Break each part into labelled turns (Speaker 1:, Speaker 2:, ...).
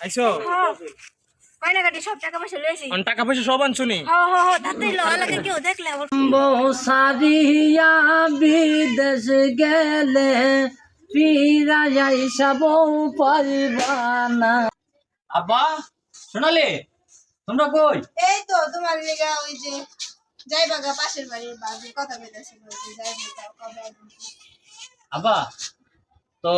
Speaker 1: আইছো
Speaker 2: কাটি সব টাকা পয়সা লইছি
Speaker 1: টাকা পয়সা সব আনছুনি
Speaker 2: তাতেই ল লাগে কেউ দেখলে
Speaker 3: বউ সারিয়া বিদেশ গেলে ফিরা যাইসা বউ পারিবানা। আব্বা শোনালে তোমরা কই?
Speaker 2: এই তো তোমার লিগা ওই যে যাইবা গা পাশের বাড়ির বাড়ি কথা কইতাছি যাইবা কবে
Speaker 3: আব্বা তো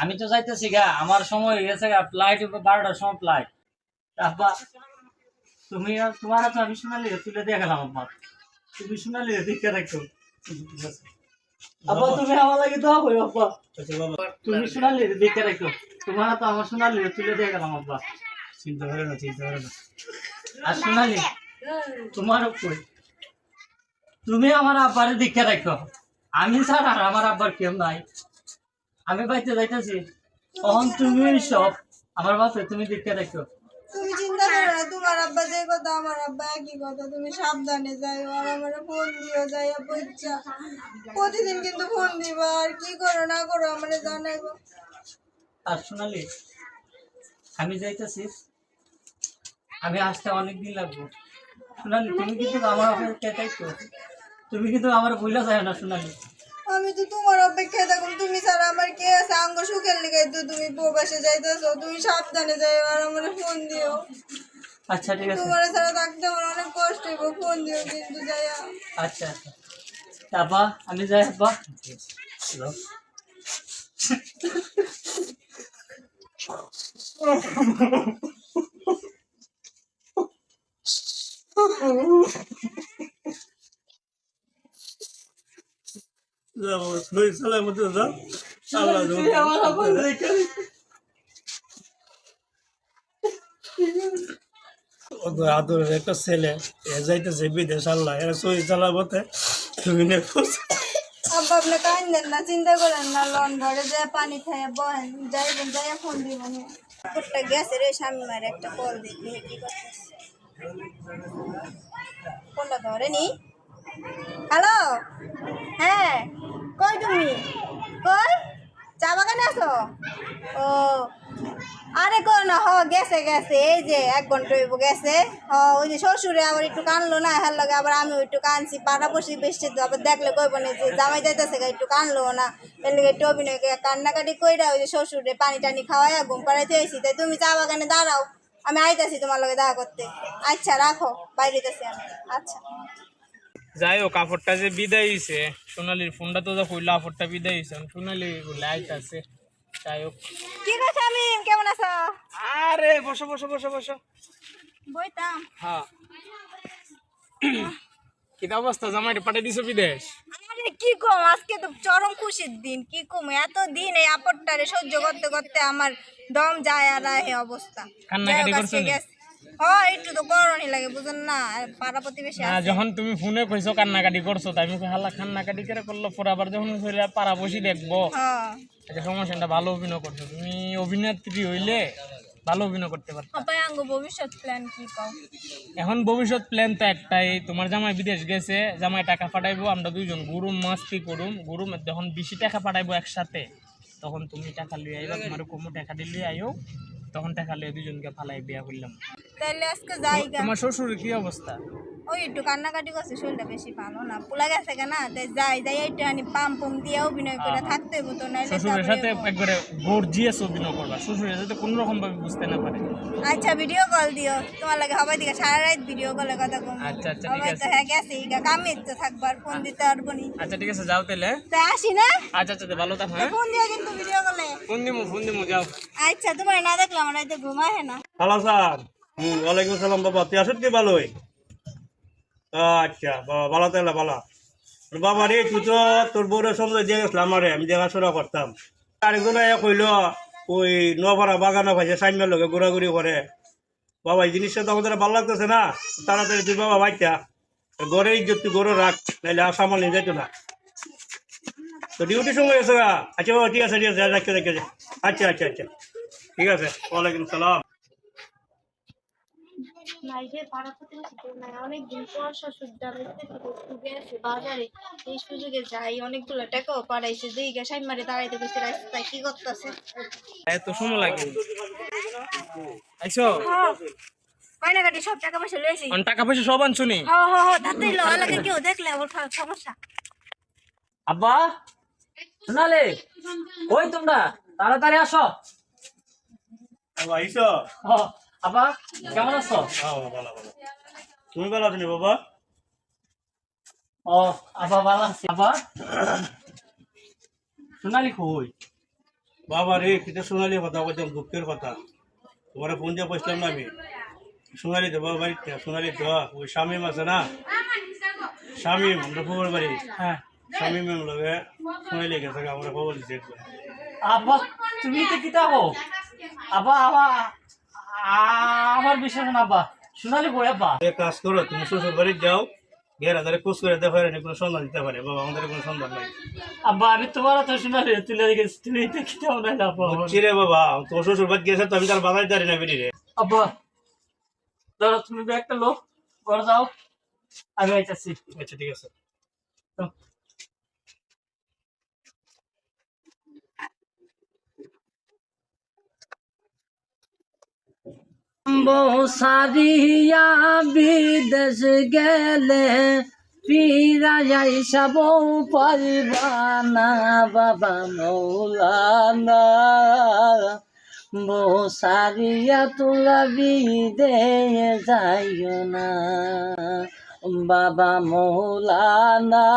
Speaker 3: আমি তো যাইতেছি গা, আমার সময় হয়ে গেছে গা, ফ্লাইট 12টার সময় ফ্লাইট। আব্বা তুমি আর তোমার তো আমি শোনালে তুলে দিয়ে গেলাম। আব্বা তুমি শোনালে দেখে রাখো। আব্বা তুমি আমার লাগে দোয়া করো। আব্বা তুমি শোনালে দেখে রাখো, তোমার তো আমার শোনালে তুলে দিয়ে গেলাম। আব্বা
Speaker 1: চিন্তা করে না
Speaker 3: আর শোনালে তোমার কই, তুমি আমার আব্বারে দেখে রাখো। আমি ছাড়া আর আমার আব্বার কেউ নাই। আমি বাইতে যাইতেছি তখন তুমি সব আমার বাপে তুমি দেখে রাখো।
Speaker 2: তুমি চিন্তা করো না, তোমার আব্বা যে কথা আমার আব্বা একই কথা। তুমি সাবধানে যাই আর আমার ফোন দিও যাইয়া বুঝছা প্রতিদিন কিন্তু ফোন দিবা। আর কি করো না করো আমারে জানাইবো।
Speaker 3: আর শোনালি আমি যাইতেছি, আমি আসতে অনেকদিন লাগবো। শোনালি তুমি কিন্তু আমার অপেক্ষায় তো, তুমি কিন্তু আমার ভুলে যায় না। শোনালি
Speaker 2: আমি তো তোমার অপেক্ষায় থাকুন, তুমি ছাড়া আমার কে আছে? আঙ্গ সুখের লিগাই তো তুমি প্রবাসে যাইতেছো। তুমি সাবধানে যাই আর আমার ফোন দিও।
Speaker 3: আচ্ছা ঠিক আছে।
Speaker 2: তোমার ছাড়া থাকতে আমার অনেক কষ্ট হইব, ফোন দিও কিন্তু যাইয়া।
Speaker 3: আচ্ছা আচ্ছা আব্বা আমি যাই। আব্বা
Speaker 1: আদরের একটা ছেলে যাইতেছে বিদেশ, আল্লাহ এরা সহি চালাবতে তুমি
Speaker 2: আব্বা আপনি কান্দেন না, চিন্তা করেন না। লন ঘরে যায় পানি খাইয়া বহেন, যাইবেন যাইয়া ফোন দিব। একটা গেছে রে স্বামী মায়ের একটা কল দেখি কি করতেছে। ফোনটা ধরে নি। হ্যালো, হ্যাঁ কই তুমি? কই চা বাগানে আছো? ও আরে কর না, গেছে গেছে, এই যে 1 ঘন্টা হইব গেছে। ওই যে শ্বশুরে আবার একটু কানলো না, হ্যাঁ লাগে আবার আমি একটু কানছি। পাড়াপড়শি বেশি তো আবার দেখলে কইব না যে জামাই যাইতেছে একটু কানলো না, এর লেগে একটু অভিনয় কান্নাকাটি কইরা ওই যে শ্বশুরে পানি টানি খাওয়াইয়া ঘুম পাড়াইতে আইসি। তাই তুমি চা বাগানে দাঁড়াও, আমি আইতাছি তোমার লগে দেখা করতে। আচ্ছা রাখো, বাইরেতেছি আমি। আচ্ছা
Speaker 1: যাই হোক, কাপড়টা যে বিদায় হয়েছে, সোনালির ফোনটা তো কইলো কাপড়টা বিদায় হয়েছে, সোনালি লাইট আছে। যাই হোক,
Speaker 2: কি কথা আমি কেমন আছো?
Speaker 1: আরে বসো বসো বসো বসো।
Speaker 2: বইতাম।
Speaker 1: হ্যাঁ কি অবস্থা, জামাইটা পাঠিয়ে দিছো বিদেশ?
Speaker 2: আরে কি কম, আজকে তো চরম খুশির দিন। কি কম, এত দিন এই আপদটারে সহ্য করতে করতে আমার দম যায় আর এই অবস্থা।
Speaker 1: কান্নাকাটি করছো নি?
Speaker 2: একটু তো করণই লাগে, বুঝেন না? পাড়া প্রতিবেশী
Speaker 1: না,
Speaker 2: আছে।
Speaker 1: যখন তুমি ফোনে কইছো কান্নাকাটি করছো, তাই আমি হাল্লা কান্নাকাটি করে করলো পরে আবার যখন পাড়া বসি দেখবো। এটা সমস্যাটা, ভালো অভিনয় করছো তুমি। অভিনেত্রী হইলে ভালো অভিনয় করতে পারতো।
Speaker 2: আপাই আঙ্গ ভবিষ্যৎ প্ল্যান কি কও?
Speaker 1: এখন ভবিষ্যৎ প্ল্যান তো একটাই, তোমার জামাই বিদেশ গেছে, জামাই টাকা পাঠাইবো, আমরা দুইজন গুরুম মাস্তি করুম। গুরুম যখন বেশি টাকা পাঠাইবো একসাথে, তখন তুমি টাকা লিয়ে আইবা, তোমার কমো টাকা দিলে আইও, তখন টাকা লিয়ে দুজনকে ফালাই বিয়া করলাম।
Speaker 2: তাইলে আজকে যাই গা।
Speaker 1: তোমার শ্বশুরের কি অবস্থা?
Speaker 2: ওই একটু কান্নাকাটি করছে, শরীরটা বেশি ভালো না, পোলা গেছে কেনা। তাই যাই যাই একটু হানি পাম পম দিয়ে অভিনয় করে থাকতে হইব তো, নাইলে
Speaker 1: শ্বশুরের সাথে একবারে গর্জিয়াস অভিনয় করবা, শ্বশুরের যাতে কোনো রকম ভাবে বুঝতে না পারে।
Speaker 2: আচ্ছা ভিডিও কল দিও, তোমার লাগে সবাই দিকে সারা রাত ভিডিও কলে কথা কম।
Speaker 1: আচ্ছা আচ্ছা ঠিক
Speaker 2: সবাই
Speaker 1: আছে।
Speaker 2: তো হ্যাঁ গেছে ইগা কামে তো থাকবার, ফোন দিতে পারবো নি।
Speaker 1: আচ্ছা ঠিক আছে, যাও তাহলে।
Speaker 2: তাই আসি না?
Speaker 1: আচ্ছা আচ্ছা, ভালো থাকো। হ্যাঁ
Speaker 2: ফোন দিও কিন্তু ভিডিও কলে।
Speaker 1: ফোন দিমু যাও।
Speaker 2: আচ্ছা তোমার না দেখলাম আমার রাতে ঘুমায় না।
Speaker 4: Hello sir. ওয়ালাইকুম সালাম বাবা, তুই আসুন কি ভালোই? আচ্ছা বাবা, ভালো তাহলে ভালো। বাবা রে, তুই তো তোর বউরের সঙ্গে দিয়ে গেছিলাম, আমারে আমি দেখাশোনা করতাম। আরেকজন কইল ওই নোয়াপাড়া বাগানো ভাইছে সাইমের লোকে ঘোরাঘুরি করে। বাবা এই জিনিসটা তো আমাদের ভালো লাগতেছে না। তাড়াতাড়ি তুই বাবা ভাইটা ঘরে ইজ্জত তুই ঘরে রাখ, নাহলে আর সামাল নিয়ে যেত না। তো ডিউটির সময় এসে গা। আচ্ছা বাবা ঠিক আছে ঠিক আছে, রাখতে রাখতে। আচ্ছা আচ্ছা আচ্ছা ঠিক আছে, ওয়ালাইকুম সালাম।
Speaker 5: মাইরে পাড়া প্রতিবেশী কেউ নাই, অনেকদিন পর শ্বশুরটা গেছে বাজারে, এই সুযোগে যাই, অনেকগুলো টাকাও পাঠাইছে, যেই গ্যাস মারে দাঁড়াইতে গেছে রাস্তায়, কি করতেছে?
Speaker 1: এত সময় লাগে আইসো
Speaker 2: গয়নাগাটি সব টাকা পয়সা লয়েছি।
Speaker 1: অন টাকা পয়সা সব আনছুনি
Speaker 2: তাতেই লওয়া লাগে, কেউ দেখলে আমার সমস্যা।
Speaker 3: আব্বা শোনালে ওই তোমরা তাড়াতাড়ি আসো।
Speaker 4: আব্বা আইসো?
Speaker 3: ও, আব্বা কেমন আছো?
Speaker 4: ভালো ভালো। তুমি ভালো আছো নি বাবা?
Speaker 3: ও আব্বা ভালো আছি। আব্বা সোনালি কই?
Speaker 4: বাবা রে কিটা সোনালি কথা বলতাম, দুঃখের কথা। তোমার ফোন দিয়ে বসলাম না আমি। সোনালি তো বাবা বাড়িতে, সোনালি তো ওই শামিম আছে না, শামিম আমরা খবর বাড়ি,
Speaker 3: হ্যাঁ
Speaker 4: শামিম লগে সোনালি গেছে, আমরা খবর দিচ্ছি একবার।
Speaker 3: আব্বা তুমি তো কিতা হো? আব্বা আমার বিশ্বাস না আব্বা, সোনালি কই আব্বা?
Speaker 4: এক কাজ করো, তুমি শ্বশুর বাড়ি যাও, গেরা ধরে খোঁজ করে দেখো এর কোনো সন্ধান দিতে পারে। বাবা আমাদের কোনো সন্ধান নাই।
Speaker 3: আব্বা আমি তোমার তো সোনালি তুলে রেখেছি, তুমি তো কিতাও নাই আব্বা।
Speaker 4: চিরে বাবা, তোমার শ্বশুর বাড়ি গেছে তো আমি তার বাগাই দাঁড়ি না বেরিয়ে।
Speaker 3: আব্বা ধরো তুমি একটা লোক ঘর যাও, আমি আইতাছি।
Speaker 4: আচ্ছা ঠিক আছে।
Speaker 3: বউ সারিয়া বিদেশ গেলে ফিরাই বউ পারিবা না বাবা মৌলানা, বউ সারিয়া তোলা বিদেশ যাইও না বাবা মৌলানা,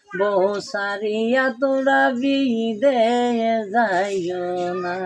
Speaker 3: বউ সারিয়া তোলা বিদেশ যাইও না।